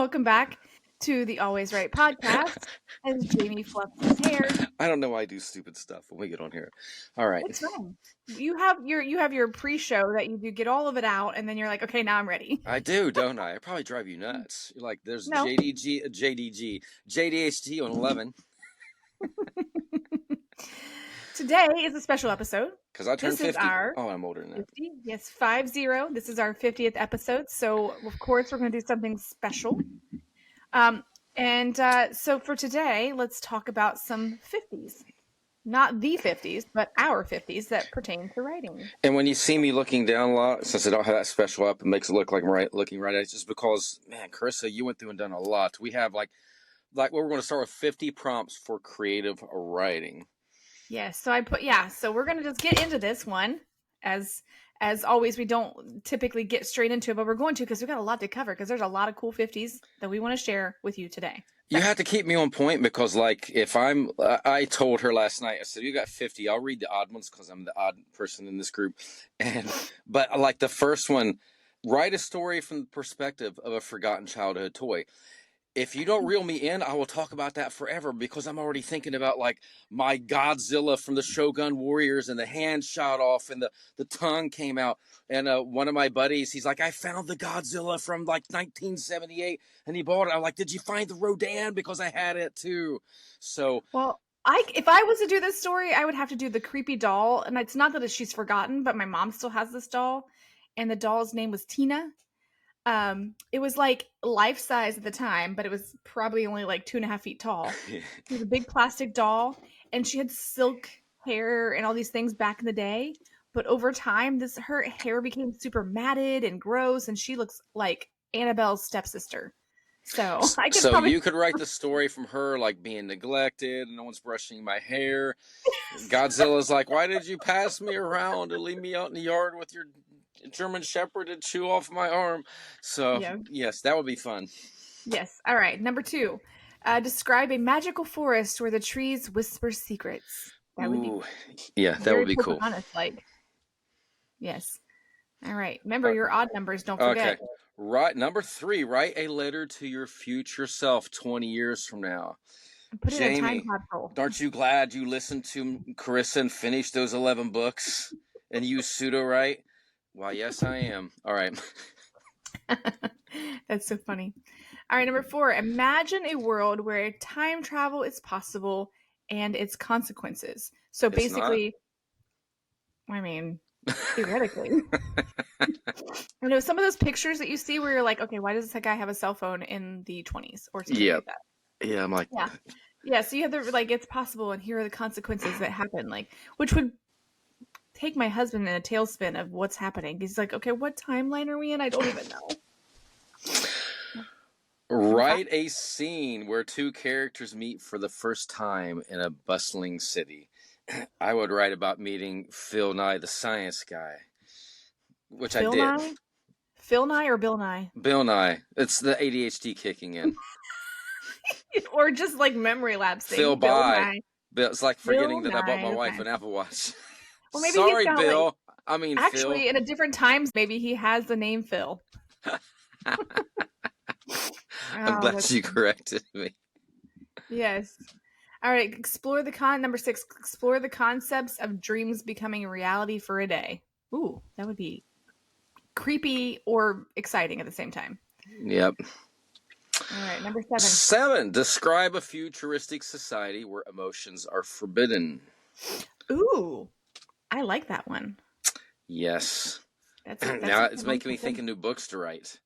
Welcome back to the Always Right podcast. As Jamie fluffs his hair, I don't know why I do stupid stuff when we get on here. All right. it's fine. You have your pre-show that you get all of it out, and then you're like, okay, now I'm ready. I do, don't I? I probably drive you nuts. You're like, there's No, JDHT on 11. today is a special episode. Because I turned This is 50. our Oh, I'm older than that. 50. Yes, 50. This is our 50th episode. So of course we're going to do something special. So for today, let's talk about some 50s. Not the 50s, but our 50s that pertain to writing. And when you see me looking down a lot, since I don't have that special up, it makes it look like I'm looking right at it. It's just because, man, Karisa, you went through and done a lot. We have like we're going to start with 50 prompts for creative writing. Yes, so we're going to just get into this one. As always, we don't typically get straight into it, but we're going to because we've got a lot to cover because there's a lot of cool 50s that we want to share with you today. You have to keep me on point because, like, if I told her last night, I said, you got 50, I'll read the odd ones because I'm the odd person in this group. But like the first one, write a story from the perspective of a forgotten childhood toy. If you don't reel me in, I will talk about that forever because I'm already thinking about like my Godzilla from the Shogun Warriors and the hand shot off and the tongue came out. And one of my buddies, he's like, I found the Godzilla from like 1978 and he bought it. I'm like, did you find the Rodan? Because I had it too. So, Well, if I was to do this story, I would have to do the creepy doll. And it's not that she's forgotten, but my mom still has this doll. And the doll's name was Tina. It was like life size at the time, but it was probably only like 2.5 feet tall. It was a big plastic doll, and she had silk hair and all these things back in the day. But over time, her hair became super matted and gross, and she looks like Annabelle's stepsister. So you could write the story from her like being neglected, no one's brushing my hair. Godzilla's like, why did you pass me around and leave me out in the yard with your German Shepherd and chew off my arm? So, yeah. Yes, that would be fun. Yes. All right. Number 2. Describe a magical forest where the trees whisper secrets. That would be yeah, that would be cool. Like. Yes. All right. Remember your odd numbers. Don't forget. Okay. Right. Number 3, write a letter to your future self 20 years from now. Put it in a time capsule. Aren't you glad you listened to Karisa and finished those 11 books and used pseudo right? Well, yes, I am. All right. That's so funny. All right, number 4. Imagine a world where time travel is possible and its consequences. So basically, I mean, theoretically. You know, some of those pictures that you see where you're like, okay, why does this guy have a cell phone in the 20s or something like that? Yeah, I'm like... Yeah, so you have the, like, it's possible, and here are the consequences that happen, like, which would take my husband in a tailspin of what's happening. He's like, okay, what timeline are we in? I don't even know. Write a scene where 2 characters meet for the first time in a bustling city. I would write about meeting Phil Nye, the science guy, which I did. Nye? Phil Nye or Bill Nye? Bill Nye. It's the ADHD kicking in. Or just like memory lapsing. Phil Nye. Bill, it's like forgetting that I bought my wife an Apple Watch. Well, maybe sorry, he's Bill. Like, I mean, actually, Phil. in a different times, maybe he has the name Phil. I'm glad you corrected me. Yes. All right. Number 6. Explore the concepts of dreams becoming a reality for a day. Ooh, that would be creepy or exciting at the same time. Yep. All right. Number 7. 7. Describe a futuristic society where emotions are forbidden. Ooh, I like that one. Yes. That's now it's making me think of new books to write.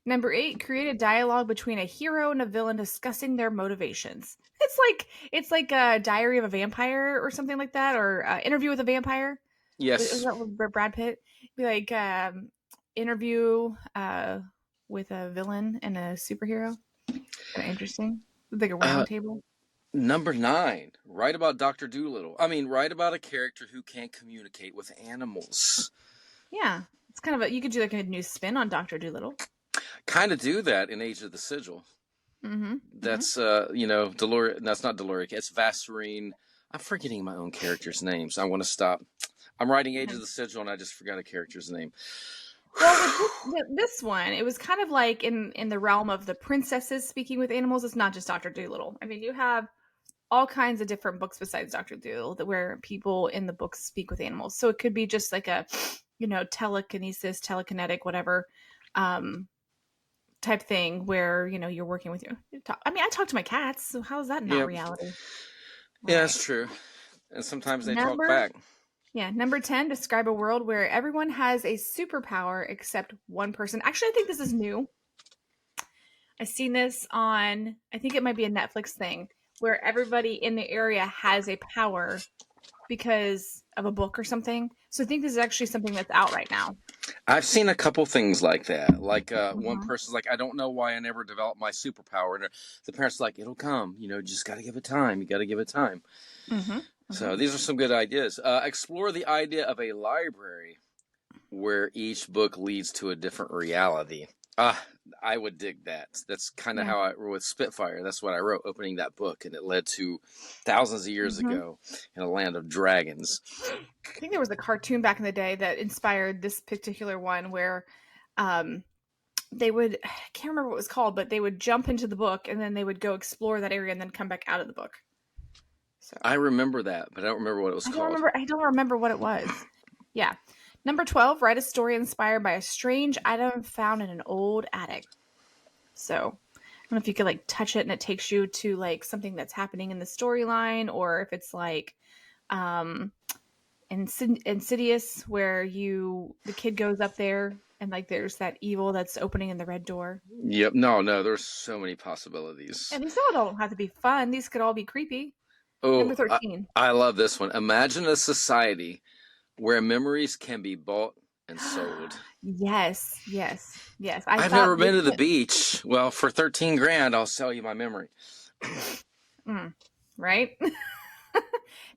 Number 8, create a dialogue between a hero and a villain discussing their motivations. It's like a Diary of a Vampire or something like that, or Interview with a Vampire. Yes. Is that with Brad Pitt? Be like interview with a villain and a superhero. Kind of interesting. Like a round table. Number 9, write about Dr. Dolittle. I mean, write about a character who can't communicate with animals. Yeah. It's kind of you could do like a new spin on Dr. Dolittle. Kind of do that in Age of the Sigil. That's, Dolores. That's not Dolores. It's Vasserine. I'm forgetting my own character's names. I want to stop. I'm writing Age of the Sigil and I just forgot a character's name. Well, with this one, it was kind of like in the realm of the princesses speaking with animals. It's not just Dr. Dolittle. I mean, you have all kinds of different books besides Dr. Dolittle that where people in the books speak with animals. So it could be just like a, telekinesis, telekinetic, whatever, um, type thing where you're working with I mean, I talk to my cats, so how is that not Yep. reality? All Yeah, right. that's true. And sometimes they talk Number back. Yeah, number 10, describe a world where everyone has a superpower except one person. Actually, I think this is new. I've seen this on, I think it might be a Netflix thing, where everybody in the area has a power because of a book or something. So I think this is actually something that's out right now. I've seen a couple things like that. Like one Mm-hmm. person's like, I don't know why I never developed my superpower. And the parents are like, it'll come. Just got to give it time. You got to give it time. Mm-hmm. So Mm-hmm. these are some good ideas. Explore the idea of a library where each book leads to a different reality. I would dig that. That's kind of Yeah. how I with Spitfire. That's what I wrote, opening that book, and it led to thousands of years Mm-hmm. ago in a land of dragons. I think there was a cartoon back in the day that inspired this particular one where um, they would, I can't remember what it was called, but they would jump into the book and then they would go explore that area and then come back out of the book. So I remember that, but I don't remember what it was called. I don't remember what it was. Yeah. Number 12, write a story inspired by a strange item found in an old attic. So I don't know if you could like touch it and it takes you to like something that's happening in the storyline, or if it's like um Insidious where the kid goes up there and like there's that evil that's opening in the red door. Yep. No. There's so many possibilities. And these all don't have to be fun. These could all be creepy. Number Oh, 13. I love this one. Imagine a society where memories can be bought and sold. Yes, yes, yes. I I've thought never been to the beach. Well, for 13 grand, I'll sell you my memory. right?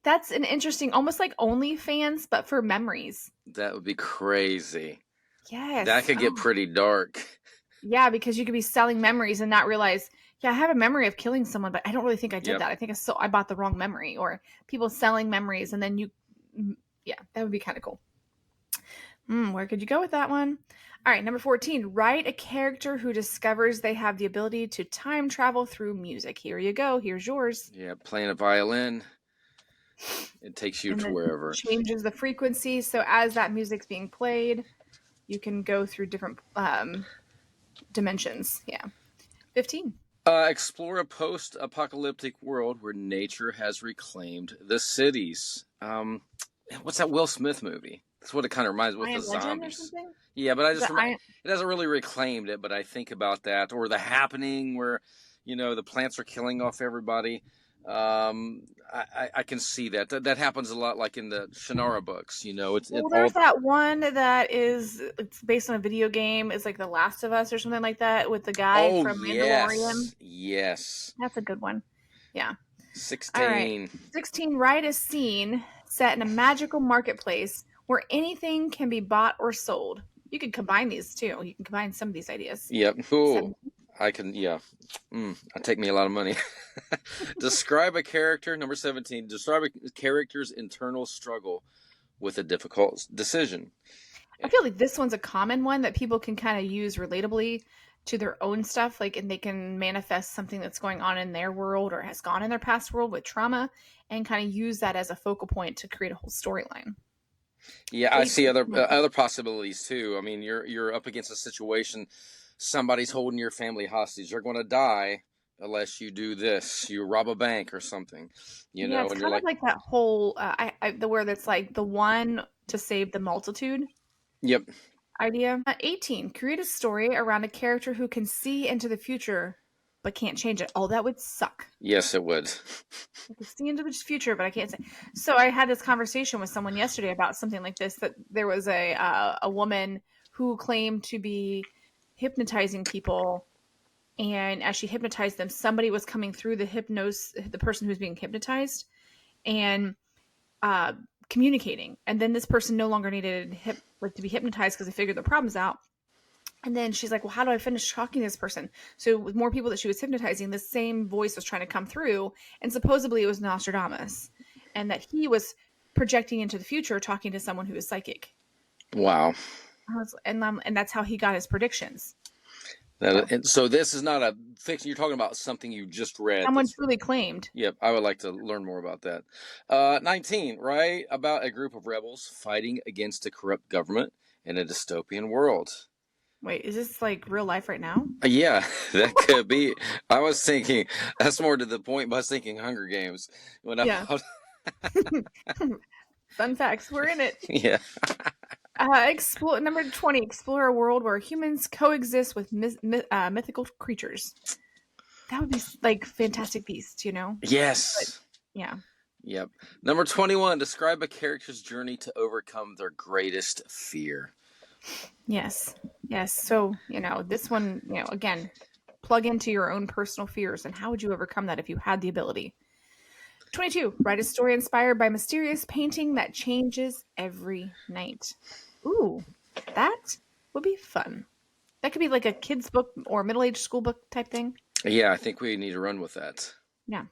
That's an interesting, almost like OnlyFans, but for memories. That would be crazy. That Yes. could get Oh, pretty dark. yeah, because you could be selling memories and not realize, yeah, I have a memory of killing someone, but I don't really think I did Yep. that. I think I bought the wrong memory, or people selling memories, and then yeah, that would be kind of cool. Where could you go with that one? All right, number 14, write a character who discovers they have the ability to time travel through music. Here you go. Here's yours. Yeah, playing a violin, it takes you And to then wherever. changes the frequency. So as that music's being played, you can go through different dimensions. Yeah. 15. Explore a post-apocalyptic world where nature has reclaimed the cities. What's that Will Smith movie? That's what it kind of reminds me I of, Am the Legend or zombies. something? Yeah, but Is I it hasn't really reclaimed it, but I think about that. Or The Happening, where, the plants are killing off everybody. I can see that. That happens a lot, like in the Shannara books. It Well, all. there's that one it's based on a video game. It's like The Last of Us or something like that with the guy Oh from Mandalorian. yes, yes. That's a good one. Yeah. All right. 16. 16, write a scene set in a magical marketplace where anything can be bought or sold. You could combine these too. You can combine some of these ideas. Yep. Cool. 17. I can. Yeah. That'd take me a lot of money. Describe a character. Number 17. Describe a character's internal struggle with a difficult decision. I feel like this one's a common one that people can kind of use relatably to their own stuff, like, and they can manifest something that's going on in their world or has gone in their past world with trauma and kind of use that as a focal point to create a whole storyline. Yeah, I see other 18. possibilities too. I mean, you're up against a situation. Somebody's holding your family hostage. You're going to die unless you do this. You rob a bank or something. Yeah, it's And you're kind of like, like that whole the where that's like the one to save the multitude yep. idea. 18, create a story around a character who can see into the future but can't change it. Oh, that would suck. Yes, it would. I can see into the future, but I can't say. So I had this conversation with someone yesterday about something like this. That there was a woman who claimed to be hypnotizing people, and as she hypnotized them, somebody was coming through the person who's being hypnotized, and communicating. And then this person no longer needed to be hypnotized because they figured their problems out. And then she's like, well, how do I finish talking to this person? So with more people that she was hypnotizing, the same voice was trying to come through. And supposedly it was Nostradamus. And that he was projecting into the future, talking to someone who is psychic. Wow. And that's how he got his predictions. And so this is not a fiction. You're talking about something you just read. Someone truly claimed. Yep, I would like to learn more about that. 19, right? About a group of rebels fighting against a corrupt government in a dystopian world. Wait, is this like real life right now? Yeah, that could be. I was thinking, that's more to the point, but I was thinking Hunger Games. Yeah. Fun facts, we're in it. Yeah. Explore number 20. Explore a world where humans coexist with mythical creatures. That would be like Fantastic Beasts, you know? Yes. But, yeah. Yep. Number 21. Describe a character's journey to overcome their greatest fear. Yes. So, this one, again, plug into your own personal fears and how would you overcome that if you had the ability? 22. Write a story inspired by mysterious painting that changes every night. Ooh, that would be fun. That could be like a kid's book or middle-aged school book type thing. Yeah, I think we need to run with that. Yeah.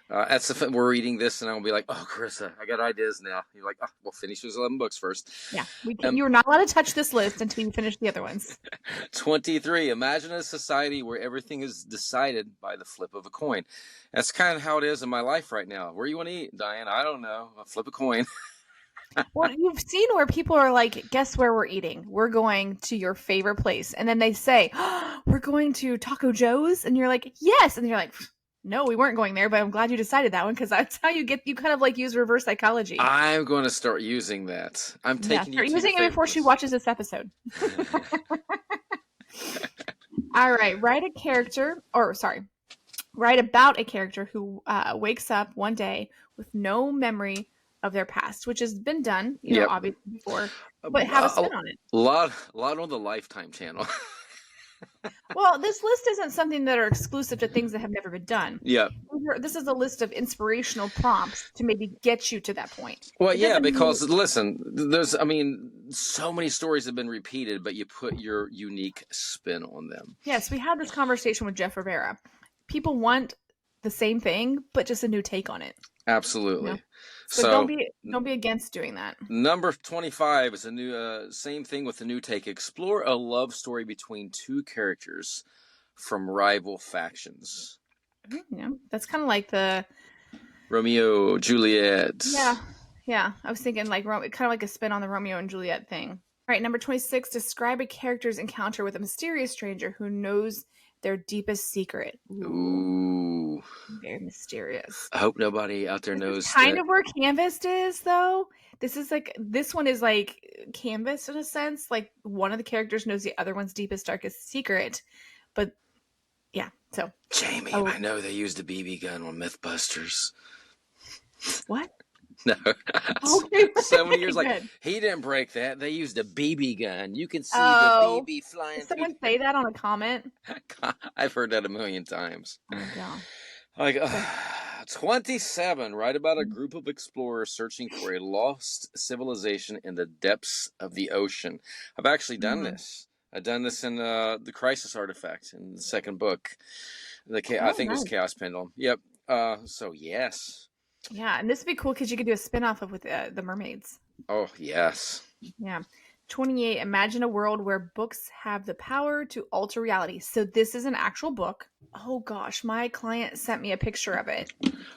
That's the we're reading this, and I'll be like, "Oh, Karisa, I got ideas now." You're like, "Oh, we'll finish those 11 books first." Yeah, you're not allowed to touch this list until you finish the other ones. 23. Imagine a society where everything is decided by the flip of a coin. That's kind of how it is in my life right now. Where you want to eat, Diane? I don't know. I'll flip a coin. Well, you've seen where people are like, "Guess where we're eating? We're going to your favorite place," and then they say, "Oh, we're going to Taco Joe's," and you're like, "Yes," and you're like, "No, we weren't going there, but I'm glad you decided that one because that's how you kind of like use reverse psychology." I'm going to start using that. I'm taking start using it before she watches this episode. All right, write about a character who wakes up one day with no memory of their past, which has been done, obviously before, but have a spin on it. A lot on the Lifetime channel. Well, this list isn't something that are exclusive to things that have never been done. Yeah. This is a list of inspirational prompts to maybe get you to that point. Well, yeah, because listen, so many stories have been repeated, but you put your unique spin on them. Yes, we had this conversation with Jeff Rivera. People want the same thing, but just a new take on it. Absolutely. So don't be against doing that. Number 25 is a new same thing with a new take. Explore a love story between two characters from rival factions. Yeah, that's kind of like the Romeo, Juliet. Yeah. I was thinking like kind of like a spin on the Romeo and Juliet thing. All right, number 26. Describe a character's encounter with a mysterious stranger who knows their deepest secret. Ooh. Very mysterious. I hope nobody out there knows. Kind of where Canvas is, though. This one is like Canvas in a sense. Like one of the characters knows the other one's deepest, darkest secret. But yeah, so. Jaime, I know they used a BB gun on Mythbusters. What? No. Okay. So many years like, he didn't break that. They used a BB gun. You can see the BB flying. Did someone say that on a comment? I've heard that a million times. Oh, yeah. Like 27, write about a group of explorers searching for a lost civilization in the depths of the ocean. I've actually done this. I've done this in the Crisis Artifact in the second book. I think it was Chaos Pendulum. Yep. So yes. Yeah, and this would be cool because you could do a spin-off with the mermaids. Oh, yes. Yeah. 28, imagine a world where books have the power to alter reality. So this is an actual book. Oh, gosh. My client sent me a picture of it.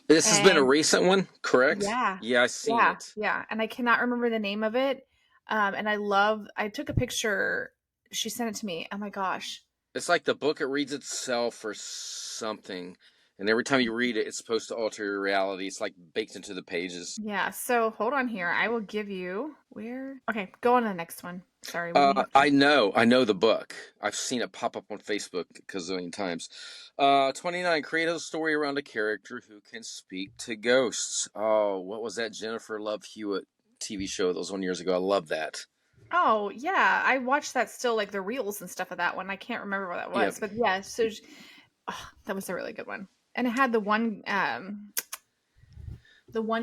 This has been a recent one, correct? Yeah. Yeah, I've seen it. Yeah, and I cannot remember the name of it. And I took a picture. She sent it to me. Oh, my gosh. It's like the book, it reads itself or something. And every time you read it, it's supposed to alter your reality. It's like baked into the pages. Yeah, so hold on here. I will give you Okay, go on to the next one. Sorry. I know the book. I've seen it pop up on Facebook a gazillion times. 29, create a story around a character who can speak to ghosts. Oh, what was that Jennifer Love Hewitt TV show that was on years ago? I love that. Oh, yeah. I watched that still, like the reels and stuff of that one. I can't remember what that was. Yep. But yeah, so that was a really good one. And it had the one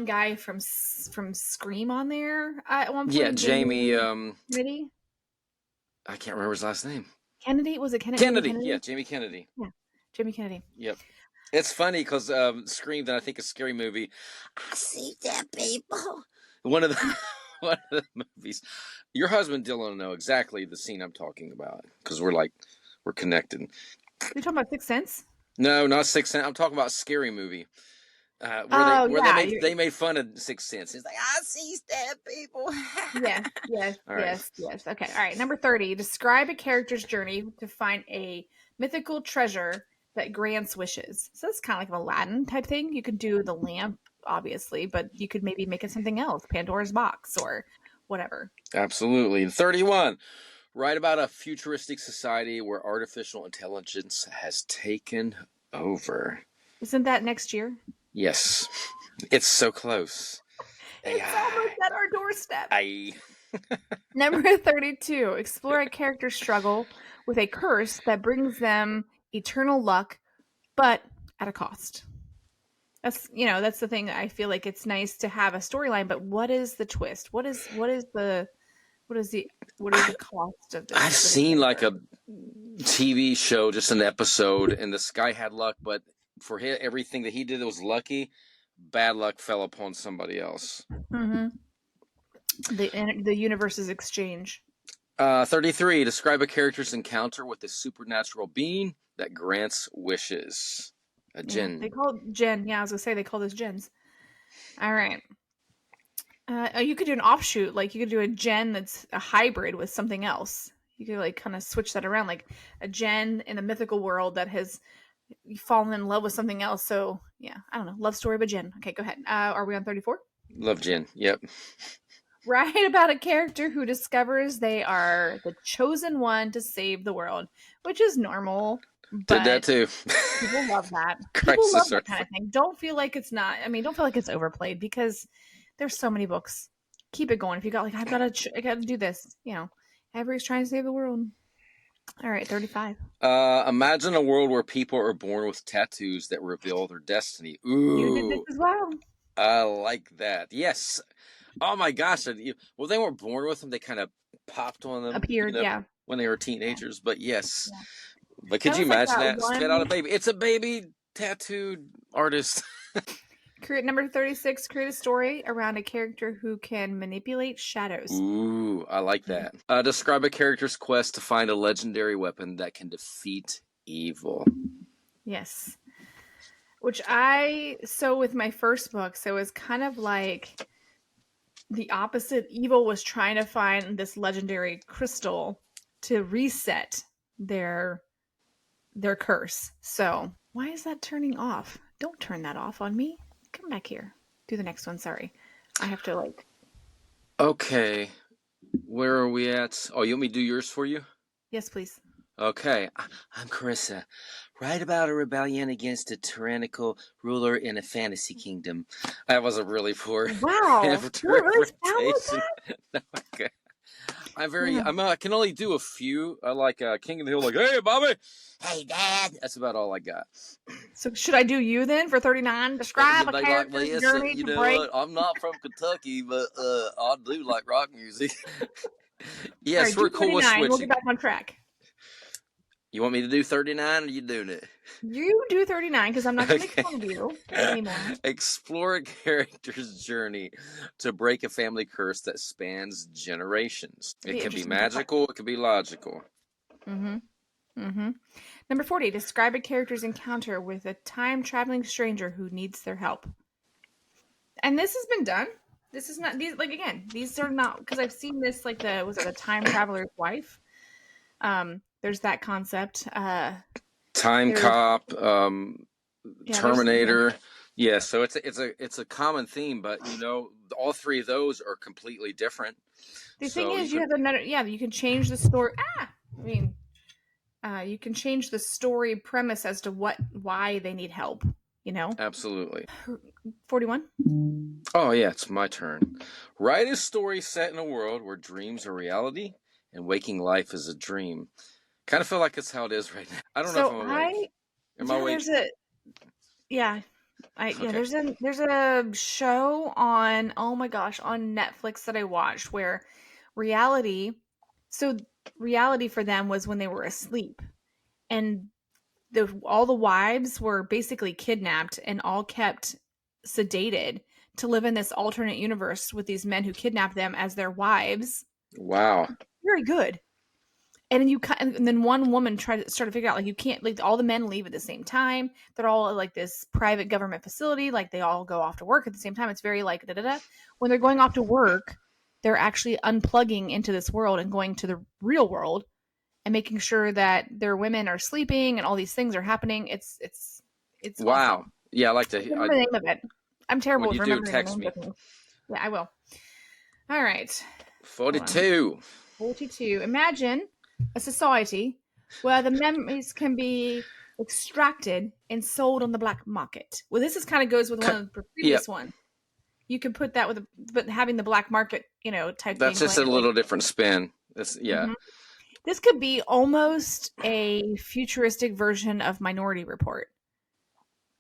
guy from Scream on there at one point. Yeah, Jaime. Kennedy. I can't remember his last name. Kennedy, was it Kennedy? Kennedy. Yeah, Jaime Kennedy. Yeah, Jaime Kennedy. Yep. It's funny because Scream, that I think a scary movie. I see dead people. One of one of the movies. Your husband Dylan will know exactly the scene I'm talking about because we're connected. You're talking about Sixth Sense? No, not Sixth Sense. I'm talking about Scary Movie. Oh Where yeah, they made fun of Sixth Sense. It's like I see dead people. yes, yes, All right, yes, yes. Okay, all right. Number 30. Describe a character's journey to find a mythical treasure that grants wishes. So it's kind of like an Aladdin type thing. You could do the lamp, obviously, but you could maybe make it something else, Pandora's box or whatever. absolutely. 31. Write about a futuristic society where artificial intelligence has taken over. Isn't that next year? Yes, it's so close. It's almost at our doorstep. I. Number 32. Explore a character's struggle with a curse that brings them eternal luck, but at a cost. That's the thing. I feel like it's nice to have a storyline, but what is the twist? What is the cost of this? I've seen like a TV show, just an episode, and this guy had luck, but for him, everything that he did that was lucky, bad luck fell upon somebody else. Mm-hmm. The universe's exchange. 33. Describe a character's encounter with a supernatural being that grants wishes. A djinn. Yeah, they call Jen. Yeah, I was gonna say they call this gens. All right. You could do an offshoot, like you could do a gen that's a hybrid with something else. You could like kind of switch that around, like a gen in a mythical world that has fallen in love with something else. So yeah, I don't know, love story of a gen. Okay, go ahead. Are we on 34? Love djinn. Yep. Write about a character who discovers they are the chosen one to save the world, which is normal. Did that too. People love that. People love that kind of thing. Don't feel like it's not. I mean, don't feel like it's overplayed because there's so many books. Keep it going. If you got like, I got to do this. Everybody's trying to save the world. All right, 35. Imagine a world where people are born with tattoos that reveal their destiny. Ooh, you did this as well. I like that. Yes. Oh my gosh. Well, they weren't born with them. They kind of popped on them. Appeared, yeah. When they were teenagers. But yes. Yeah. But could you imagine that? Spit out a baby. It's a baby tattooed artist. Number 36, create a story around a character who can manipulate shadows. Ooh, I like that. Describe a character's quest to find a legendary weapon that can defeat evil. Yes. With my first book, so it was kind of like the opposite. Evil was trying to find this legendary crystal to reset their curse. So why is that turning off? Don't turn that off on me. Come back here. Do the next one. Sorry. I have to Okay. Where are we at? Oh, you want me to do yours for you? Yes, please. Okay. I'm Karisa. Write about a rebellion against a tyrannical ruler in a fantasy kingdom. That was a really poor interpretation. No, okay. I can only do a few. I like King of the Hill, like, hey, Bobby. Hey, Dad. That's about all I got. So should I do you then for 39? Describe a character's journey to break. What? I'm not from Kentucky, but I do like rock music. Yes, right, we're cool with switching. We'll get back on track. You want me to do 39 or are you doing it? You do 39 because I'm not going to make fun of you anymore. Explore a character's journey to break a family curse that spans generations. It can be magical, it can be logical. Mm-hmm. Mm-hmm. Number 40, describe a character's encounter with a time-traveling stranger who needs their help. And this has been done. This is not, these are not, because I've seen this, like the time traveler's wife? There's that concept. Time Cop, Terminator. Yeah, so it's a common theme, but all three of those are completely different. The thing is, you have another. Yeah, you can change the story. You can change the story premise as to why they need help. Absolutely. 41. Oh yeah, it's my turn. Write a story set in a world where dreams are reality and waking life is a dream. Kind of feel like it's how it is right now. I don't know if I'm awake. Am I awake? There's a show on, oh my gosh, on Netflix that I watched where reality for them was when they were asleep, and all the wives were basically kidnapped and all kept sedated to live in this alternate universe with these men who kidnap them as their wives. Wow. Very good. And then and then one woman tried to start to figure out, like, you can't, like, all the men leave at the same time. They're all at, like, this private government facility. Like, they all go off to work at the same time. It's very like da-da-da. When they're going off to work, they're actually unplugging into this world and going to the real world and making sure that their women are sleeping and all these things are happening. It's Wow. awesome. Yeah, I like to. Remember the name of it. I'm terrible When with you do, remembering the text names me. of things. Yeah, I will. All right. 42. 42. Imagine a society where the memories can be extracted and sold on the black market. Well, this is kind of goes with one of the previous ones. You can put that with but having the black market, type That's thing. just a little different spin. Yeah. This could be almost a futuristic version of Minority Report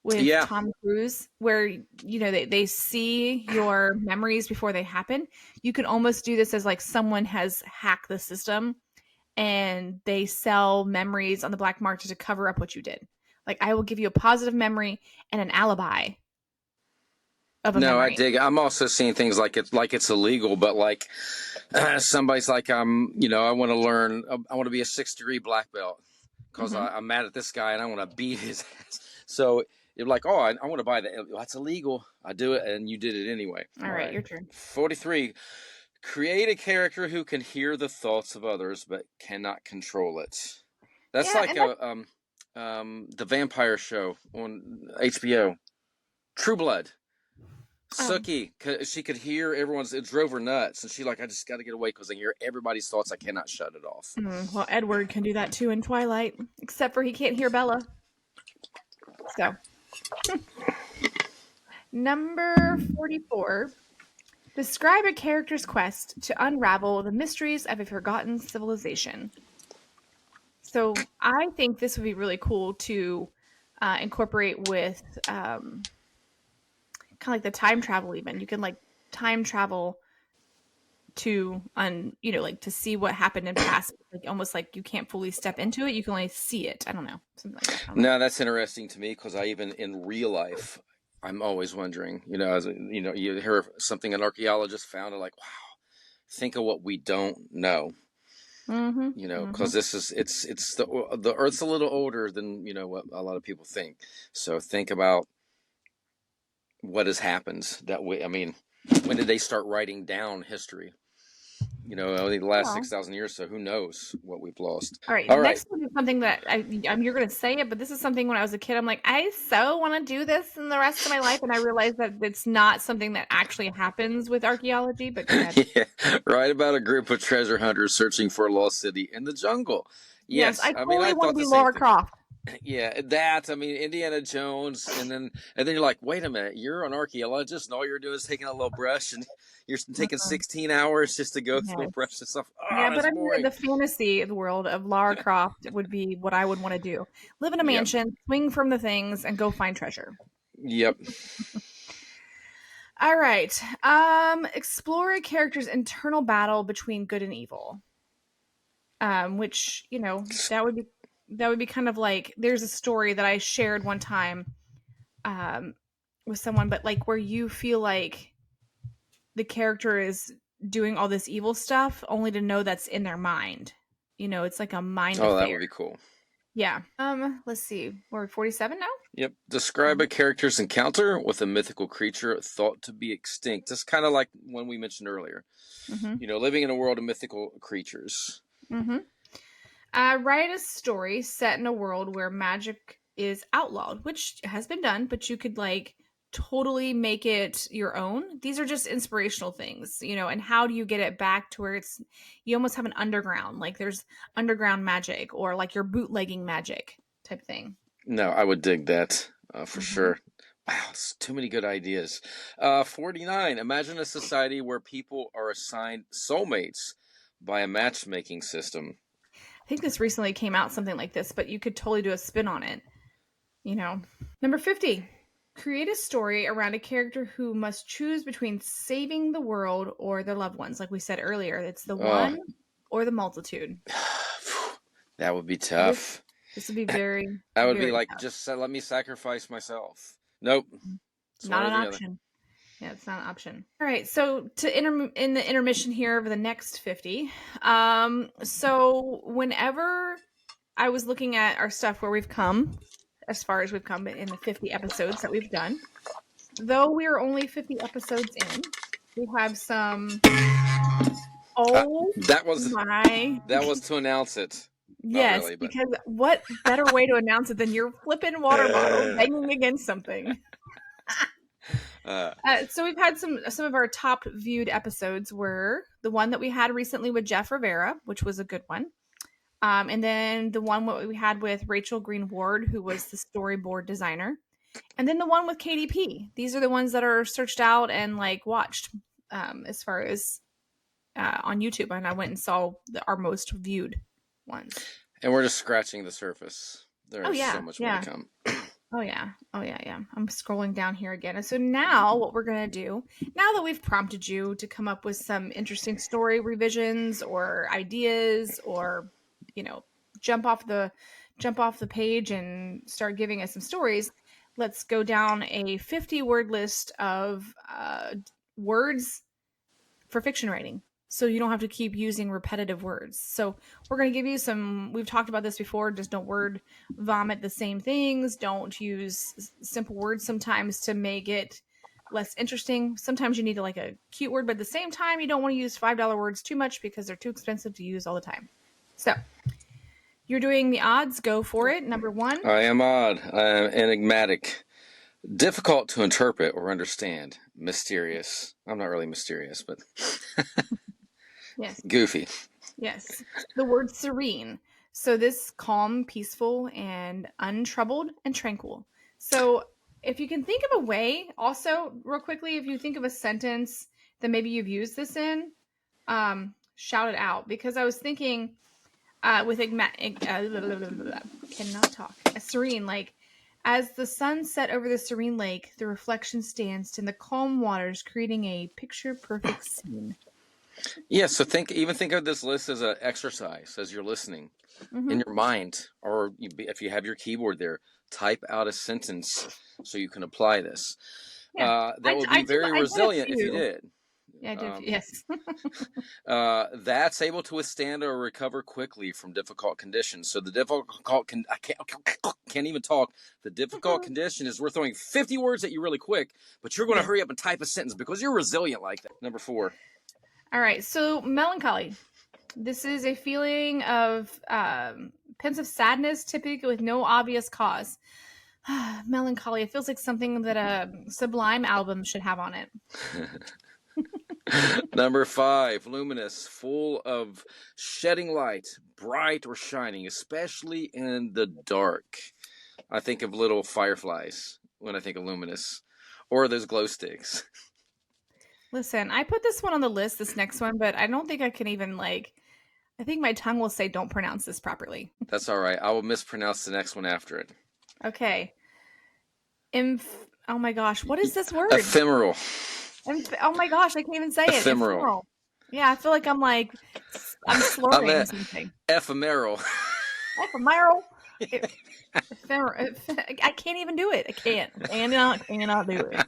with Tom Cruise, where they see your memories before they happen. You could almost do this as like someone has hacked the system and they sell memories on the black market to cover up what you did. Like, I will give you a positive memory and an alibi of a memory. I dig it. I'm also seeing things like it's illegal, but like somebody's like, I want to learn, I want to be a 6th-degree black belt because I'm mad at this guy and I want to beat his ass. So you're like, oh, I want to buy that. That's illegal. I do it, and you did it anyway. All right, your turn. 43. Create a character who can hear the thoughts of others but cannot control it. That's the vampire show on HBO, True Blood. Sookie, she could hear everyone's. It drove her nuts, and she like, I just got to get away because I hear everybody's thoughts. I cannot shut it off. Well, Edward can do that too in Twilight, except for he can't hear Bella. So, number 44. Describe a character's quest to unravel the mysteries of a forgotten civilization. So, I think this would be really cool to incorporate with kind of like the time travel. Even you can like time travel to like to see what happened in past, like almost like you can't fully step into it, you can only see it. I don't know, something like that. No, that's interesting to me because I even in real life I'm always wondering, you hear something an archaeologist found and like, wow, think of what we don't know. Because this is it's the Earth's a little older than what a lot of people think. So think about what has happened that way. I mean, when did they start writing down history? Only the last 6,000 years. So who knows what we've lost? All right. Next one is something that you're going to say it, but this is something when I was a kid, I'm like, I so want to do this in the rest of my life, and I realized that it's not something that actually happens with archaeology. But yeah, write about a group of treasure hunters searching for a lost city in the jungle. Yes, I totally want to be Lara Croft. Yeah, that, I mean, Indiana Jones, and then you're like, wait a minute, you're an archaeologist, and all you're doing is taking a little brush, and you're taking 16 hours just to go through a brush and stuff. Oh, yeah, but I mean, the fantasy world of Lara Croft would be what I would want to do. Live in a mansion, swing from the things, and go find treasure. Yep. All right. Explore a character's internal battle between good and evil. Which, that would be kind of like, there's a story that I shared one time with someone, but like where you feel like the character is doing all this evil stuff only to know that's in their mind. It's like a mind affair. That would be cool. Yeah. Let's see. We're 47 now? Yep. Describe a character's encounter with a mythical creature thought to be extinct. It's kind of like one we mentioned earlier. Living in a world of mythical creatures. Write a story set in a world where magic is outlawed, which has been done, but you could like totally make it your own. These are just inspirational things, and how do you get it back to where you almost have an underground, like there's underground magic or like you're bootlegging magic type thing. No, I would dig that for sure. Wow, it's too many good ideas. 49. Imagine a society where people are assigned soulmates by a matchmaking system. I think this recently came out, something like this, but you could totally do a spin on it. Number 50. Create a story around a character who must choose between saving the world or their loved ones. Like we said earlier, it's the one or the multitude. That would be tough. This would be very. That would be like, tough. just let me sacrifice myself. Nope. Not an option. Yeah, it's not an option. All right, so in the intermission here of the next 50. So whenever I was looking at our stuff where we've come, as far as we've come in the 50 episodes that we've done, though we are only 50 episodes in, we have some. Oh That my. was to announce it. Not Yes, really, but because what better way to announce it than your flippin' water bottle banging against something? So we've had some of our top viewed episodes were the one that we had recently with Jeff Rivera, which was a good one. And then the one what we had with Rachel Green Ward, who was the storyboard designer. And then the one with KDP. These are the ones that are searched out and like watched as far as on YouTube. And I went and saw our most viewed ones. and we're just scratching the surface. Oh There's yeah, so much more yeah. to come. Oh yeah. Oh yeah, yeah. I'm scrolling down here again. And so now what we're going to do, now that we've prompted you to come up with some interesting story revisions or ideas or, you know, jump off the page and start giving us some stories, let's go down a 50 word list of words for fiction writing. So you don't have to keep using repetitive words. So we're going to give you some, we've talked about this before, just don't word vomit the same things. Don't use simple words sometimes to make it less interesting. Sometimes you need like a cute word, but at the same time, you don't want to use $5 words too much because they're too expensive to use all the time. So you're doing the odds. Go for it. Number one. I am odd. I am enigmatic. Difficult to interpret or understand. Mysterious. I'm not really mysterious, but Yes. goofy. Yes. The word serene. So this calm, peaceful, and untroubled and tranquil. So if you can think of a way, also real quickly, if you think of a sentence that maybe you've used this in, shout it out. Because I was thinking with cannot talk. A serene, like as the sun set over the serene lake, the reflection stands in the calm waters, creating a picture perfect scene. Yeah, so think of this list as an exercise as you're listening in your mind, or if you have your keyboard there, type out a sentence so you can apply this. Yeah, That would be very resilient if you did. did. Yeah, I did. Yes. That's able to withstand or recover quickly from difficult conditions. So the I can't even talk. The difficult condition is we're throwing 50 words at you really quick, but you're going to hurry up and type a sentence because you're resilient like that. Number 4. All right. So melancholy. This is a feeling of pensive sadness, typically with no obvious cause. Melancholy. It feels like something that a Sublime album should have on it. Number 5, luminous, full of shedding light, bright or shining, especially in the dark. I think of little fireflies when I think of luminous, or those glow sticks. Listen, I put this one on the list, this next one, but I don't think I can even I think my tongue will say don't pronounce this properly. That's all right. I will mispronounce the next one after it. Okay. Oh my gosh, what is this word? Ephemeral. Oh my gosh, I can't even say it. Ephemeral. Yeah, I feel like I'm slurring something. Ephemeral. Ephemeral. Ephemeral. I can't even do it. I cannot do it.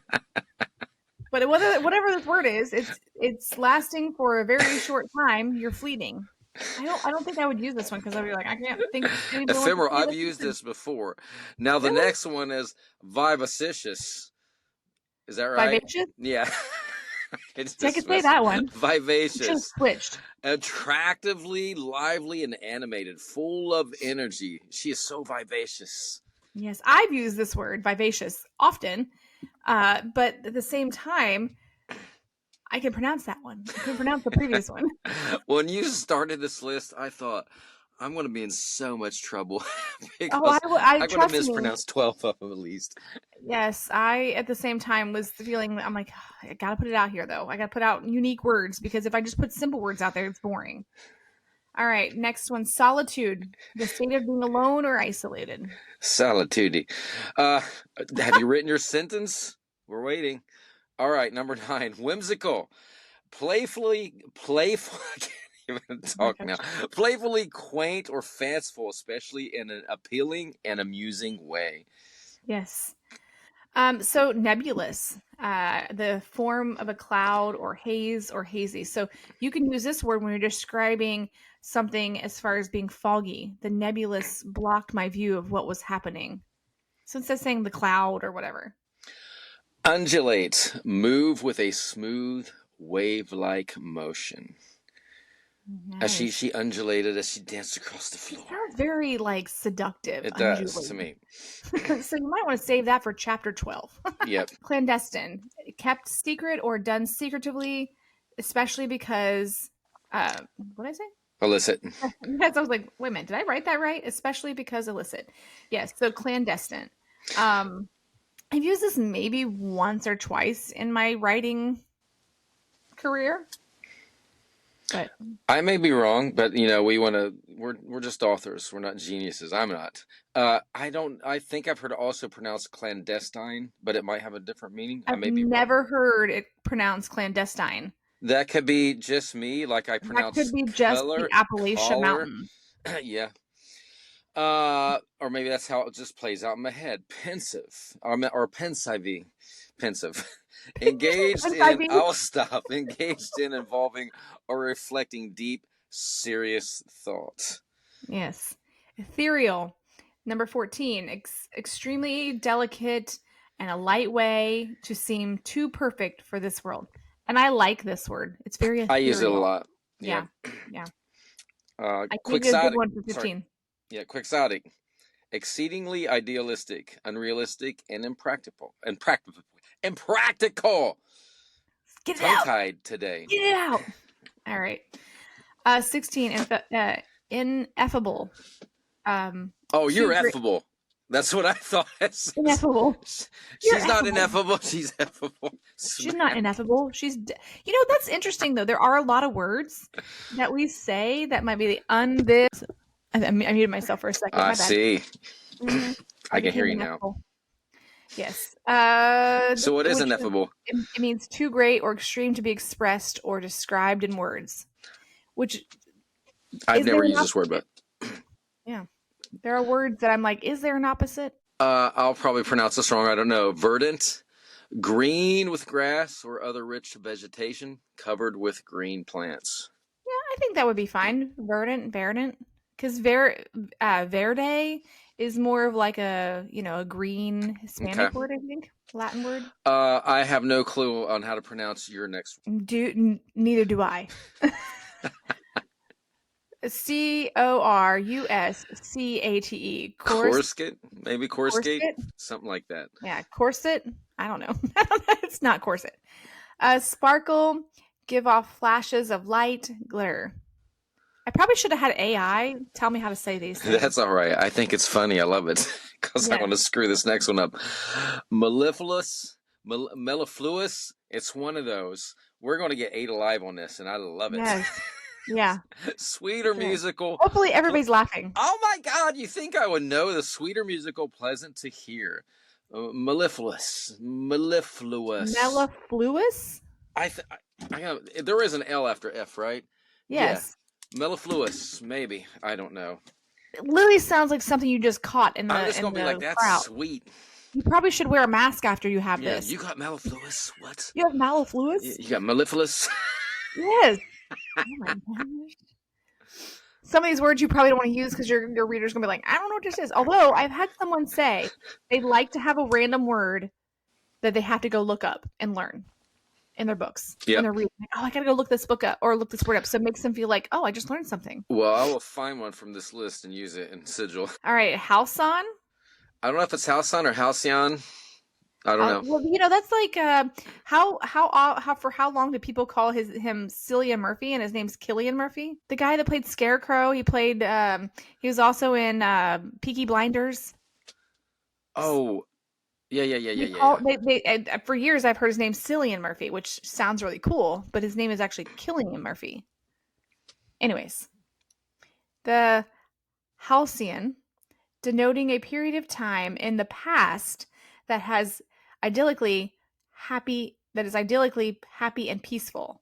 But whatever this word is, it's lasting for a very short time. You're fleeting. I don't think I would use this one because I'd be like, I can't think. Ephemeral. I've used this before. Now the next one is vivacious. Is that right? Vivacious? Yeah. I could say that one. Vivacious. Just switched. Attractively, lively, and animated, full of energy. She is so vivacious. Yes, I've used this word, vivacious, often. But at the same time, I can pronounce that one. I can pronounce the previous one. When you started this list, I thought, I'm going to be in so much trouble. I'm going to mispronounce 12 of them at least. Yes, I, at the same time, was feeling, I'm like, I got to put it out here, though. I got to put out unique words because if I just put simple words out there, it's boring. All right, next one, solitude. The state of being alone or isolated. Solitude. Have you written your sentence? We're waiting. All right, number 9, whimsical. Playfully, I can't even talk now. Playfully quaint or fanciful, especially in an appealing and amusing way. Yes. So nebulous, the form of a cloud or haze or hazy. So you can use this word when you're describing something as far as being foggy. The nebulous blocked my view of what was happening. So instead of saying the cloud or whatever. Undulate, move with a smooth wave-like motion. As Nice. she undulated as she danced across the It floor. sounds very like seductive. It does to me. So you might want to save that for chapter 12. Yep. Clandestine, kept secret or done secretively, especially because what did I say? Illicit. Yes, I was like, wait a minute, did I write that right? Especially because illicit. Yes, so clandestine. I've used this maybe once or twice in my writing career. But I may be wrong, but we're just authors. We're not geniuses. I'm not. I think I've heard it also pronounced clandestine, but it might have a different meaning. I I've may be never wrong. heard it pronounced clandestine. That could be just me, like I That could pronounce be just the Appalachian collar. Mountains. Yeah. Or maybe that's how it just plays out in my head. Pensive, or pensive, pensive. Engaged in, I'll stop. Engaged in involving or reflecting deep, serious thought. Yes. Ethereal. Number 14. Extremely delicate and a light way to seem too perfect for this world. And I like this word. It's very ethereal. I use it a lot. Yeah. Yeah. I think it's a good one for 15. Sorry. Yeah, quixotic. Exceedingly idealistic, unrealistic, and impractical. Impractical. Get it out. Tongue-tied today. Get it out. All right. 16. Ineffable. You're effable. That's what I thought. Ineffable. She's not ineffable. She's effable. She's not ineffable. That's interesting though. There are a lot of words that we say that might be the I muted myself for a second. I see. Mm-hmm. I can hear you now. Yes. So what is ineffable? It means too great or extreme to be expressed or described in words. Which I've never used this word, but yeah, there are words that I'm like, is there an opposite? I'll probably pronounce this wrong. I don't know. Verdant, green with grass or other rich vegetation, covered with green plants. Yeah, I think that would be fine. Verdant, because verde is more of like a green Hispanic word, I think, Latin word. I have no clue on how to pronounce your next one. Neither do I. Coruscate. Corset, maybe corset, something like that. Yeah, corset. I don't know. It's not corset. Sparkle, give off flashes of light, glitter. I probably should have had AI tell me how to say these things. That's all right. I think it's funny. I love it because I want to screw this next one up. Mellifluous. It's one of those. We're going to get 8 alive on this, and I love it. Yes. Yeah. Sweeter musical. Hopefully everybody's laughing. Oh my God! You think I would know the sweeter musical, pleasant to hear? Mellifluous. There is an L after F, right? Yes. Yeah. Mellifluous, maybe. I don't know. It literally sounds like something you just caught in the I'm just going to be like, that's crowd. sweet. You probably should wear a mask after you have this. You got mellifluous? What? You have mellifluous? You got mellifluous? Yes. Oh my gosh. Some of these words you probably don't want to use because your reader's going to be like, I don't know what this is. Although I've had someone say they'd like to have a random word that they have to go look up and learn in their books. Yeah. And they're reading, I got to go look this book up or look this word up. So it makes them feel like, I just learned something. Well, I will find one from this list and use it in Sigil. All right. Halcyon. I don't know if it's Halcyon or Halcyon. I don't know. Well, that's like for how long do people call him Cillian Murphy and his name's Killian Murphy? The guy that played Scarecrow. He played. He was also in Peaky Blinders. Oh, yeah. For years, I've heard his name Cillian Murphy, which sounds really cool, but his name is actually Killian Murphy. Anyways, the halcyon, denoting a period of time in the past that is idyllically happy and peaceful.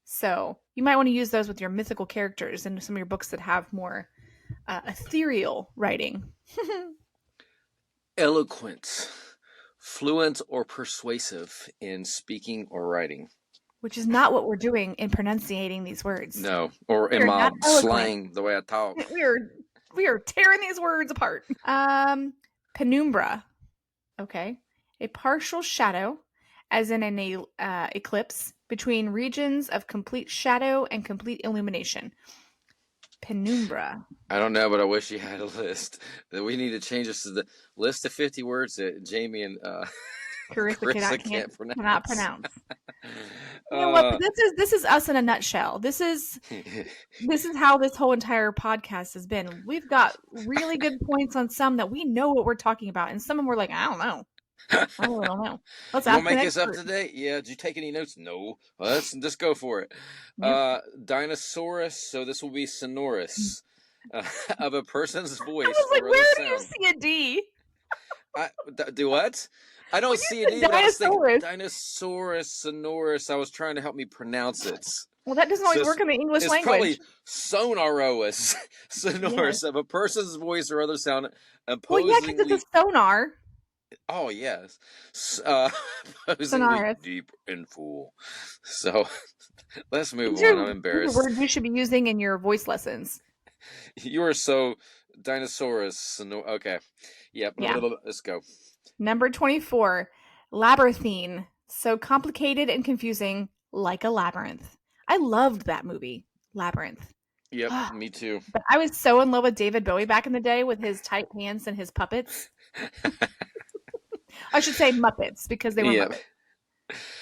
So you might want to use those with your mythical characters and some of your books that have more ethereal writing. Eloquent, fluent or persuasive in speaking or writing. Which is not what we're doing in pronunciating these words. No, or We in are my not eloquent. slang, the way I talk. We are tearing these words apart. Penumbra. Okay. A partial shadow, as in an eclipse, between regions of complete shadow and complete illumination. Penumbra. I don't know, but I wish you had a list. We need to change this to the list of 50 words that Jamie and Karisa can't pronounce. You know what? But this is us in a nutshell. This is how this whole entire podcast has been. We've got really good points on some that we know what we're talking about, and some of them we're like, I don't know. I really don't know. Let's you ask want to make this up to date? Yeah. Did you take any notes? No. Well, let's just go for it. Yep. Dinosaurus. So this will be sonorous of a person's voice. I was like, where do you see a D? Do what? I don't see an E, but I was thinking Dinosaurus, sonorous. I was trying to help me pronounce it. Well, that doesn't always work in the English language. It's probably sonorous, sonorous of a person's voice or other sound opposingly. Well, yeah, because it's a sonar. Oh, yes. Opposingly deep and full. So, let's move on. I'm embarrassed. These are words you should be using in your voice lessons. You are so Dinosaurus. Okay. Yep. Yeah. Let's go. Number 24, labyrinthine. So complicated and confusing, like a labyrinth. I loved that movie, Labyrinth. Yep, me too. But I was so in love with David Bowie back in the day with his tight pants and his puppets. I should say Muppets because they were Muppets.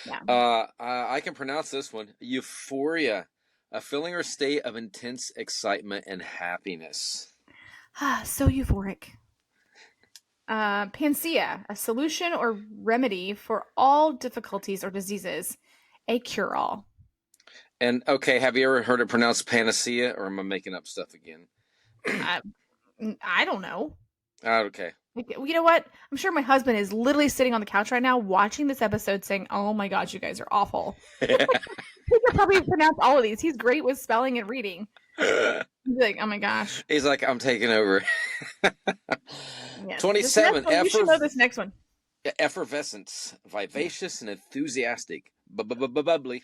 Yeah. I can pronounce this one. Euphoria, a feeling or state of intense excitement and happiness. So euphoric. Panacea, a solution or remedy for all difficulties or diseases, a cure-all. And okay, have you ever heard it pronounced panacea, or am I making up stuff again? I don't know. Okay. You know what? I'm sure my husband is literally sitting on the couch right now watching this episode saying, oh my gosh, you guys are awful. He can probably pronounce all of these. He's great with spelling and reading. He's like, oh my gosh. He's like, I'm taking over. Yes. 27. You should know this next one. Effervescence, vivacious and enthusiastic. Bubbly.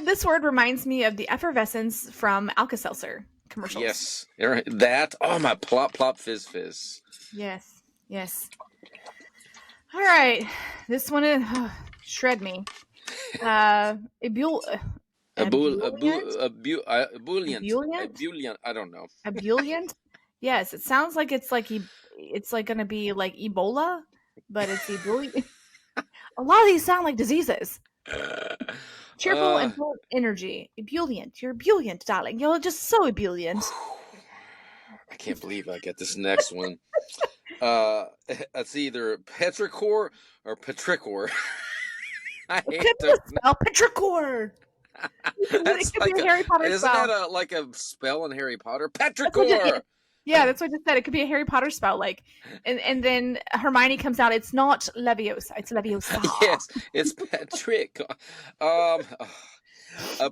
This word reminds me of the effervescence from Alka-Seltzer commercials. Yes. That. Oh, my plop, plop, fizz, fizz. Yes. All right. This one is shred me. Ebullient. I don't know. Ebullient? Yes, it sounds like it's like going to be like Ebola, but it's ebullient. A lot of these sound like diseases. Cheerful and full of energy. Ebullient. You're ebullient, darling. You're just so ebullient. I can't believe I get this next one. It's either petrichor or petrichor. I hate to spell petrichor. It could be a Harry Potter isn't spell. That like a spell in Harry Potter? Petrichor. Yeah, that's what I just said. It could be a Harry Potter spell, like, and then Hermione comes out. It's not Leviosa. It's Leviosa. Yes, it's Patrick. A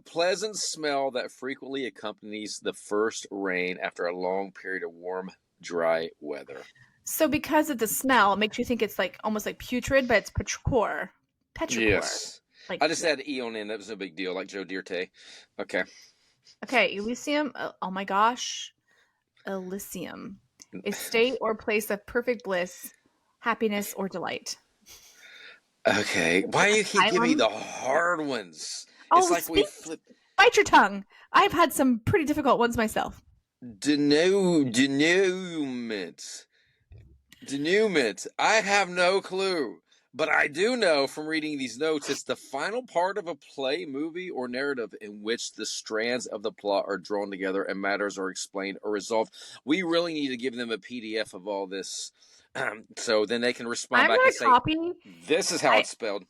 pleasant smell that frequently accompanies the first rain after a long period of warm, dry weather. So, because of the smell, it makes you think it's like almost like putrid, but it's petrichor. Yes. Like, I just had E on in. That was no big deal, like Joe Dirte. Okay. Elysium. Oh my gosh. Elysium, a state or place of perfect bliss, happiness, or delight. Okay, why do you keep giving me the hard ones? It's like we flip. Bite your tongue. I've had some pretty difficult ones myself. Denouement. I have no clue. But I do know from reading these notes, it's the final part of a play, movie, or narrative in which the strands of the plot are drawn together and matters are explained or resolved. We really need to give them a PDF of all this, so then they can respond back and say, this is how it's spelled.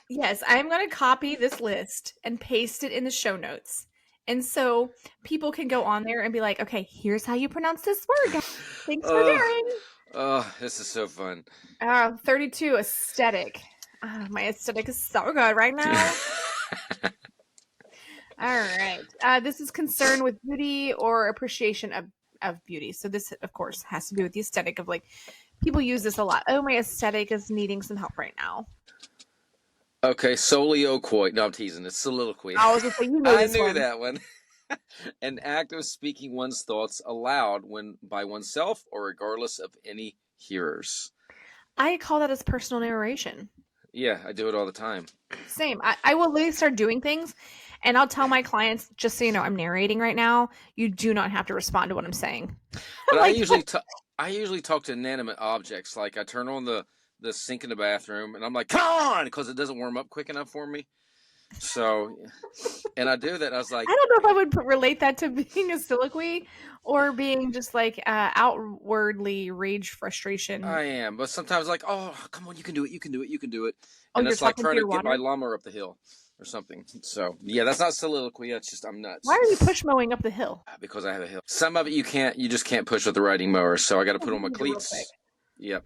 Yes, I'm going to copy this list and paste it in the show notes. And so people can go on there and be like, okay, here's how you pronounce this word, guys. Thanks for daring. Oh, this is so fun. 32, aesthetic. My aesthetic is so good right now. All right. This is concern with beauty or appreciation of beauty. So this, of course, has to do with the aesthetic of like People use this a lot. Oh, my aesthetic is needing some help right now. Okay, soliloquy. No, I'm teasing. It's soliloquy. I was gonna say, you know I this knew one. that one. An act of speaking one's thoughts aloud when by oneself or regardless of any hearers. I call that as personal narration. Yeah, I do it all the time. Same. I will literally start doing things, and I'll tell my clients, just so you know, I'm narrating right now. You do not have to respond to what I'm saying. But Like, I usually talk to inanimate objects. Like I turn on the sink in the bathroom, and I'm like, "Come on," because it doesn't warm up quick enough for me. So, and I do that. And I was like, I don't know if I would relate that to being a soliloquy or being just like outwardly rage frustration. I am, but sometimes like, oh, come on, you can do it, you can do it, you can do it, Oh, and you're it's like talking to trying to your get my water? lawnmower up the hill or something. So yeah, that's not soliloquy. That's just I'm nuts. Why are you push mowing up the hill? Because I have a hill. Some of it you just can't push with the riding mower. So I got to put on my Real quick. cleats. Yep.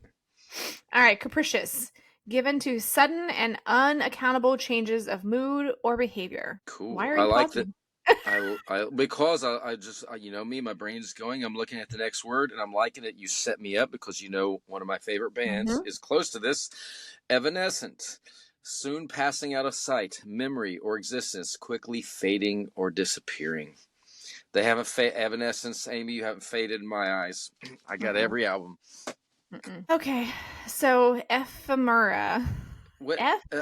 All right, capricious. Given to sudden and unaccountable changes of mood or behavior. Cool. Why are I you like that. pausing? Because I just you know me, my brain's going. I'm looking at the next word and I'm liking it. You set me up because you know one of my favorite bands is close to this, Evanescent. Soon passing out of sight, memory, or existence, quickly fading or disappearing. They haven't Evanescence, Amy. You haven't faded in my eyes. I got every album. Okay, so ephemera. What?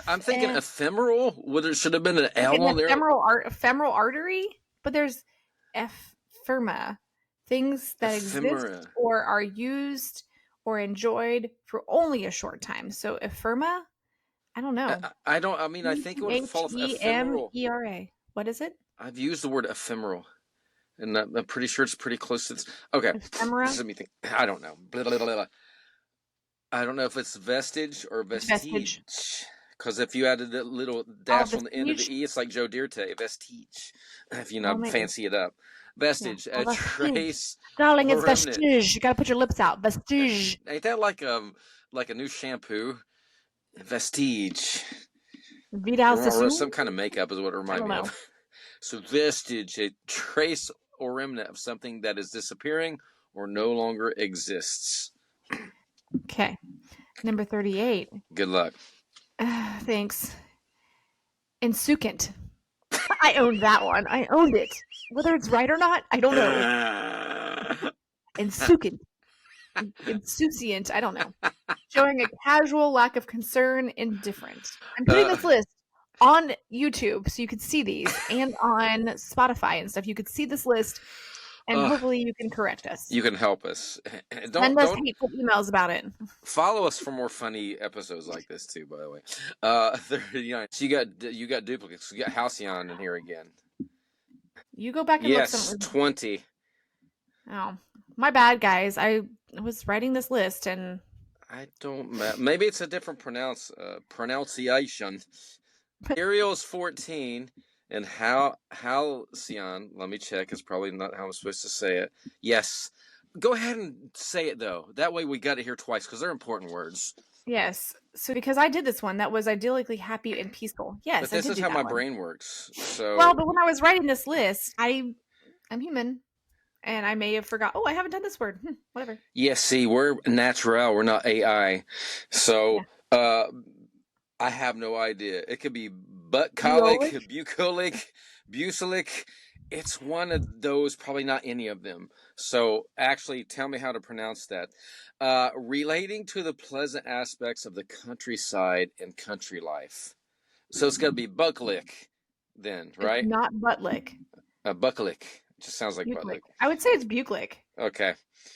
I'm thinking ephemeral. Should have been an L on there. Ephemeral artery, but there's ephemerma, things that exist or are used or enjoyed for only a short time. So ephemerma, I don't know. I don't. I mean, I think it would fall ephemeral. Ephemeral. What is it? I've used the word ephemeral, and I'm pretty sure it's pretty close to this. Okay, ephemera. Let me think. I don't know. Blah, blah, blah, blah. I don't know if it's vestige or vestige. Because if you added the little dash on the end of the E, it's like Joe Dirte, vestige. If you not fancy it up. Vestige, a trace. Darling, it's vestige. You gotta put your lips out. Vestige. Ain't that like a new shampoo? Vestige. Vidal some kind of makeup is what it reminds me of. So vestige, a trace or remnant of something that is disappearing or no longer exists. Okay. Number 38. Good luck. Thanks. Insouciant. I owned that one. I owned it. Whether it's right or not, I don't know. Insouciant. Insouciant. I don't know. Showing a casual lack of concern, indifference. I'm putting this list on YouTube so you could see these, and on Spotify and stuff. You could see this list, and hopefully you can correct us. You can help us. Send us hateful emails about it. Follow us for more funny episodes like this too, by the way. 39. So you got duplicates. You got Halcyon in here again. You go back and look some. 20. Oh, my bad, guys. I was writing this list and I don't. Maybe it's a different pronunciation. Ariel's 14. And Halcyon, let me check, is probably not how I'm supposed to say it. Yes. Go ahead and say it, though. That way we got it here twice, because they're important words. Yes. So because I did this one, that was idyllically happy and peaceful. Yes, but this is how my brain works. So well, but when I was writing this list, I'm human. And I may have forgot. Oh, I haven't done this word. Whatever. Yes, see, we're natural. We're not AI. So I have no idea. It could be bucolic, bucolic, bucolic. It's one of those, probably not any of them. So actually, tell me how to pronounce that. Relating to the pleasant aspects of the countryside and country life. So it's got to be bucolic then, right? It's not buttlick. Bucolic. It just sounds like buttlick. I would say it's bucolic. Okay.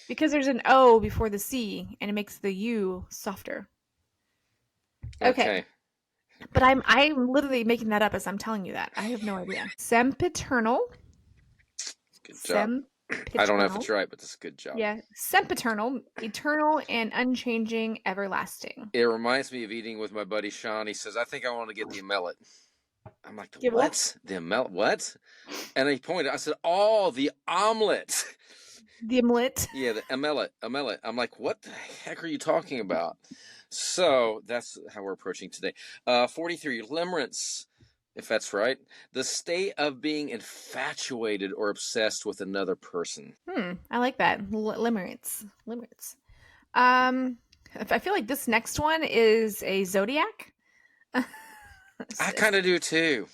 Because there's an O before the C, and it makes the U softer. Okay. But I'm literally making that up as I'm telling you that. I have no idea. Sempiternal. Good job. I don't know if it's right, but it's a good job. Yeah. Sempiternal, eternal and unchanging, everlasting. It reminds me of eating with my buddy Sean. He says, I think I want to get the omelet. I'm like, what? The omelet? What? And he pointed. I said, the omelet. The omelet? Yeah, the omelet. I'm like, what the heck are you talking about? So that's how we're approaching today. 43, limerence, if that's right. The state of being infatuated or obsessed with another person. I like that. Limerence. I feel like this next one is a zodiac. I kind of do too.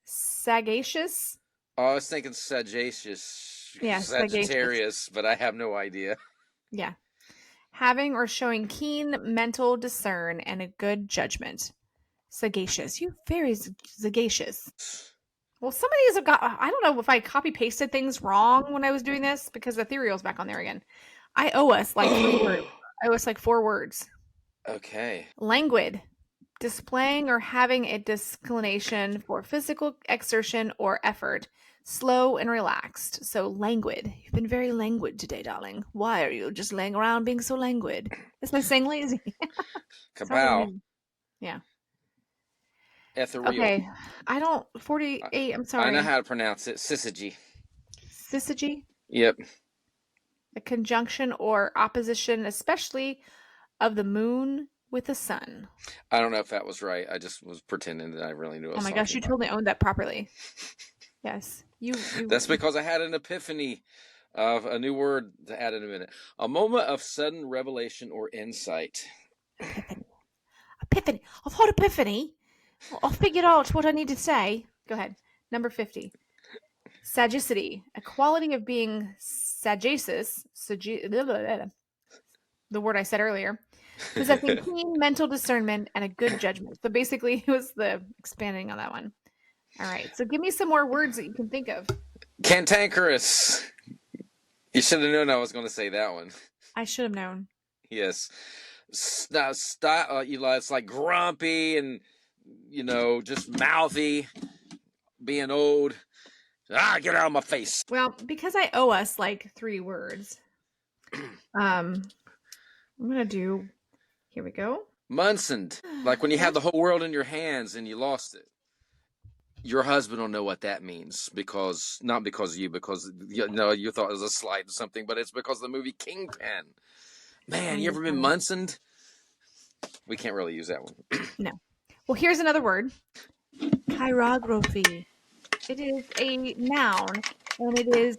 Sagacious. Oh, I was thinking sagacious, Yeah, sagacious. Sagittarius, but I have no idea. Yeah. Having or showing keen mental discern and a good judgment. Sagacious. You very sagacious. Well, some of these have got, I don't know if I copy pasted things wrong when I was doing this because the ethereal's back on there again. I owe us like 3 words. I owe us like 4 words. Okay. Languid. Displaying or having a disinclination for physical exertion or effort. Slow and relaxed. So languid. You've been very languid today, darling. Why are you just laying around being so languid? Is my saying lazy? Kabow. Yeah. Ethereal. Okay. I don't, 48, I'm sorry. I know how to pronounce it. Syzygy. Syzygy? Yep. A conjunction or opposition, especially of the moon with the sun. I don't know if that was right. I just was pretending that I really knew what I was Oh my gosh, you totally owned that properly. Yes. You That's because I had an epiphany of a new word to add in a minute. A moment of sudden revelation or insight. Epiphany. I've had epiphany. I figured out what I need to say. Go ahead. Number 50. Sagacity. A quality of being sagacious. The word I said earlier. Possessing keen mental discernment and a good judgment. So basically, it was the expanding on that one. All right. So give me some more words that you can think of. Cantankerous. You should have known I was going to say that one. I should have known. Yes. It's like grumpy and, just mouthy, being old. Get out of my face. Well, because I owe us like 3 words, I'm going to do, here we go. Muncened. Like when you have the whole world in your hands and you lost it. Your husband will know what that means not because of you, because you thought it was a slight or something, but it's because of the movie Kingpin. Man, you ever been Muncened? We can't really use that one. No. Well, here's another word. Chirography. It is a noun, and it is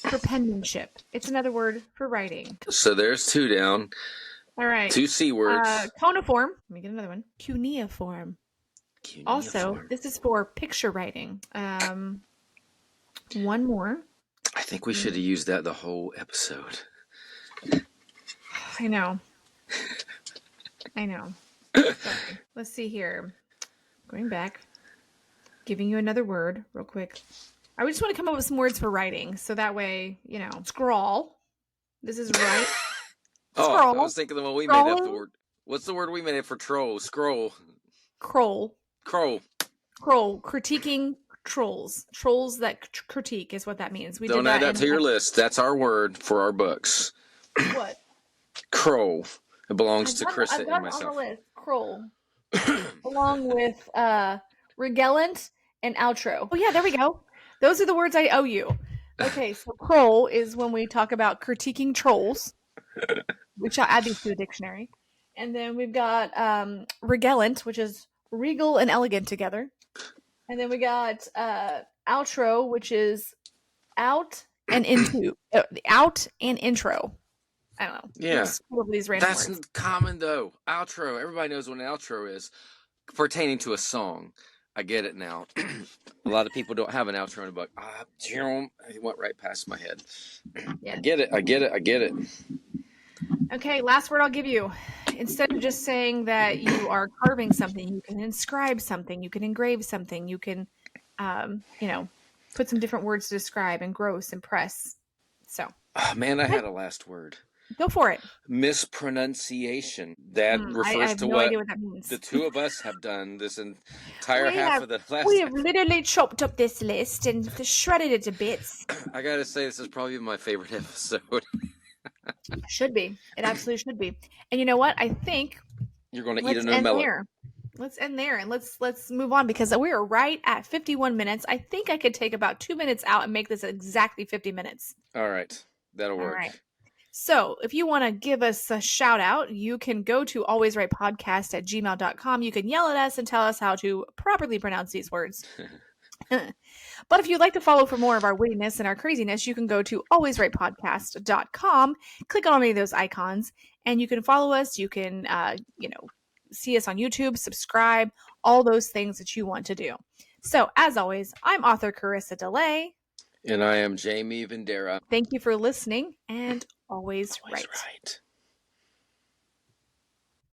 for penmanship. It's another word for writing. So there's 2 down. All right. 2 C words. Cuneiform. Let me get another one. Cuneiform. Also, this is for picture writing. One more. I think we should have used that the whole episode. I know. Sorry. Let's see here. Going back. Giving you another word real quick. I just want to come up with some words for writing. So that way, scrawl. This is right. Scroll. I was thinking the one we made up the word. What's the word we made it for troll? Scroll. Kroll. Critiquing trolls. Trolls that critique is what that means. We don't did add that to your list. That's our word for our books. What? Crow. It belongs to Karisa and myself. On the list. Kroll. Along with regellant and outro. Oh yeah, there we go. Those are the words I owe you. Okay, so kroll is when we talk about critiquing trolls. We shall add these to the dictionary. And then we've got regellant, which is regal and elegant together. And then we got outro, which is out and into. Out and intro. I don't know. Yeah. These random That's words. common, though. Outro. Everybody knows what an outro is. Pertaining to a song. I get it now. A lot of people don't have an outro in a book. It went right past my head. Yeah. I get it. Okay, last word I'll give you. Instead of just saying that you are carving something, you can inscribe something, you can engrave something, you can, put some different words to describe, engross, impress. So. Oh, man, I had a last word. Go for it. Mispronunciation. That refers to what the 2 of us have done this entire half of the last. We have literally chopped up this list and shredded it to bits. I gotta say, this is probably my favorite episode. Should be. It absolutely should be. And you know what? I think you're going to eat a melon. Let's end there and let's move on because we are right at 51 minutes. I think I could take about 2 minutes out and make this exactly 50 minutes. All right. That'll work. All right. So if you want to give us a shout out, you can go to alwaysrightpodcast@gmail.com. You can yell at us and tell us how to properly pronounce these words. But if you'd like to follow for more of our wittiness and our craziness, you can go to alwaysrightpodcast.com, click on any of those icons, And you can follow us. You can, see us on YouTube, subscribe, all those things that you want to do. So, as always, I'm author Karisa DeLay. And I am Jaime Vendera. Thank you for listening, and always Always right. right.